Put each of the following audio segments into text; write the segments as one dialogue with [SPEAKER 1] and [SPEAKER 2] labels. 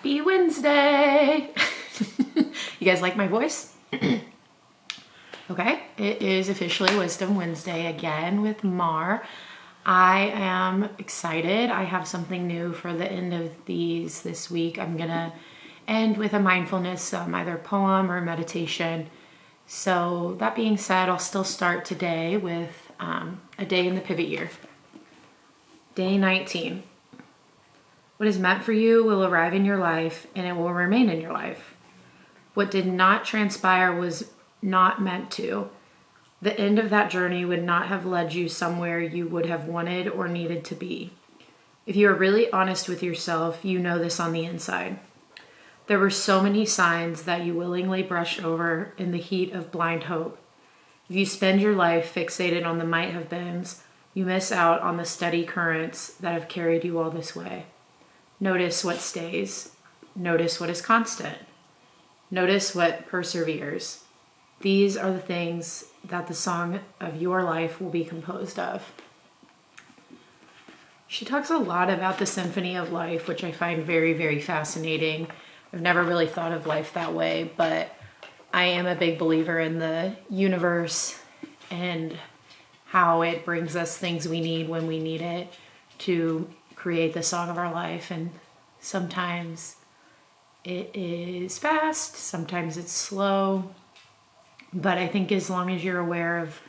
[SPEAKER 1] Happy Wednesday! You guys like my voice? Okay, it is officially Wisdom Wednesday again with Mar. I am excited. I have something new for the end of this week. I'm gonna end with a mindfulness, either poem or meditation. So that being said, I'll still start today with a day in the pivot year. Day 19. What is meant for you will arrive in your life and it will remain in your life. What did not transpire was not meant to. The end of that journey would not have led you somewhere you would have wanted or needed to be. If you are really honest with yourself, you know this on the inside. There were so many signs that you willingly brushed over in the heat of blind hope. If you spend your life fixated on the might have beens, you miss out on the steady currents that have carried you all this way. Notice what stays. Notice what is constant. Notice what perseveres. These are the things that the song of your life will be composed of. She talks a lot about the symphony of life, which I find very, very fascinating. I've never really thought of life that way, but I am a big believer in the universe and how it brings us things we need when we need it to create the song of our life. And sometimes it is fast, sometimes it's slow. But I think as long as you're aware of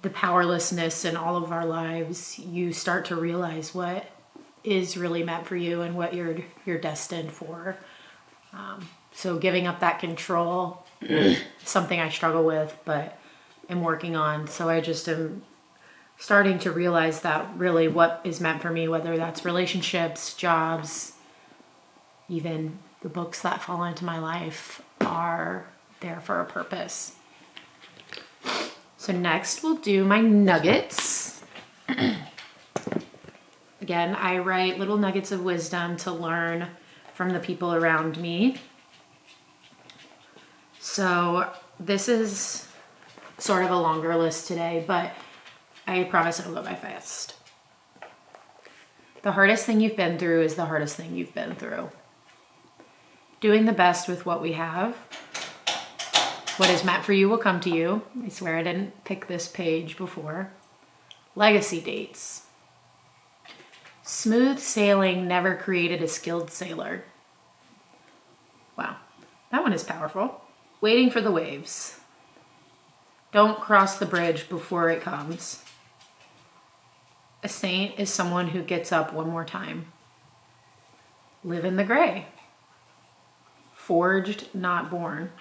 [SPEAKER 1] the powerlessness in all of our lives, you start to realize what is really meant for you and what you're destined for. So giving up that control, something I struggle with, but am working on. So I just am starting to realize that really what is meant for me, whether that's relationships, jobs, even the books that fall into my life, are there for a purpose. So next we'll do my nuggets. Again, I write little nuggets of wisdom to learn from the people around me. So this is sort of a longer list today, but I promise it'll go by fast. The hardest thing you've been through is the hardest thing you've been through. Doing the best with what we have. What is meant for you will come to you. I swear I didn't pick this page before. Legacy dates. Smooth sailing never created a skilled sailor. Wow, that one is powerful. Waiting for the waves. Don't cross the bridge before it comes. A saint is someone who gets up one more time. Live in the gray. Forged, not born.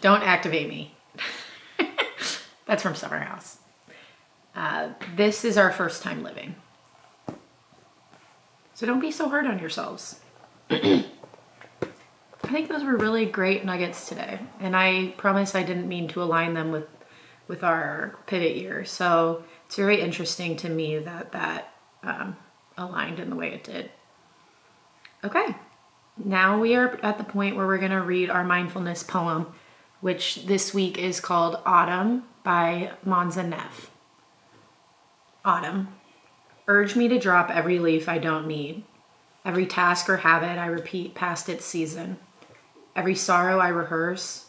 [SPEAKER 1] Don't activate me. That's from Summer House. This is our first time living. So don't be so hard on yourselves. I think those were really great nuggets today. And I promise I didn't mean to align them with our pivot year. So it's very interesting to me that aligned in the way it did. Okay. Now we are at the point where we're going to read our mindfulness poem, which this week is called Autumn by Monza Neff. Autumn. Urge me to drop every leaf I don't need. Every task or habit I repeat past its season. Every sorrow I rehearse.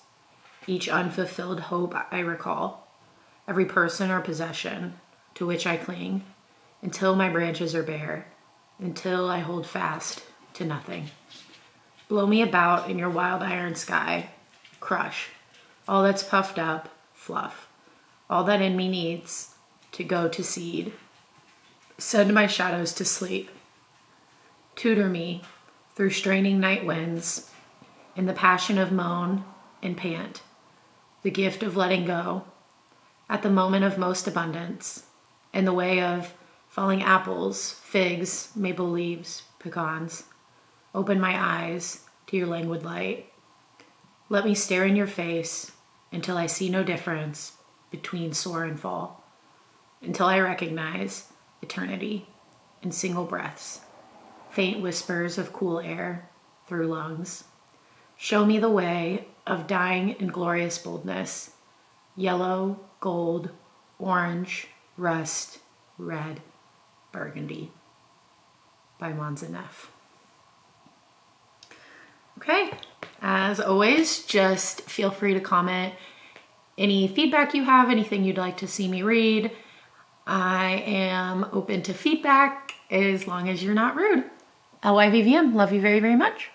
[SPEAKER 1] Each unfulfilled hope I recall. Every person or possession to which I cling. Until my branches are bare. Until I hold fast to nothing. Blow me about in your wild iron sky. Crush. All that's puffed up, fluff. All that in me needs to go to seed. Send my shadows to sleep. Tutor me through straining night winds, in the passion of moan and pant, the gift of letting go, at the moment of most abundance, in the way of falling apples, figs, maple leaves, pecans. Open my eyes to your languid light. Let me stare in your face until I see no difference between soar and fall, until I recognize eternity in single breaths, faint whispers of cool air through lungs. Show me the way of dying in glorious boldness, yellow, gold, orange, rust, red, burgundy. by Mons and Neff. Okay, as always, just feel free to comment any feedback you have, anything you'd like to see me read. I am open to feedback as long as you're not rude. LYVVM, love you very, very much.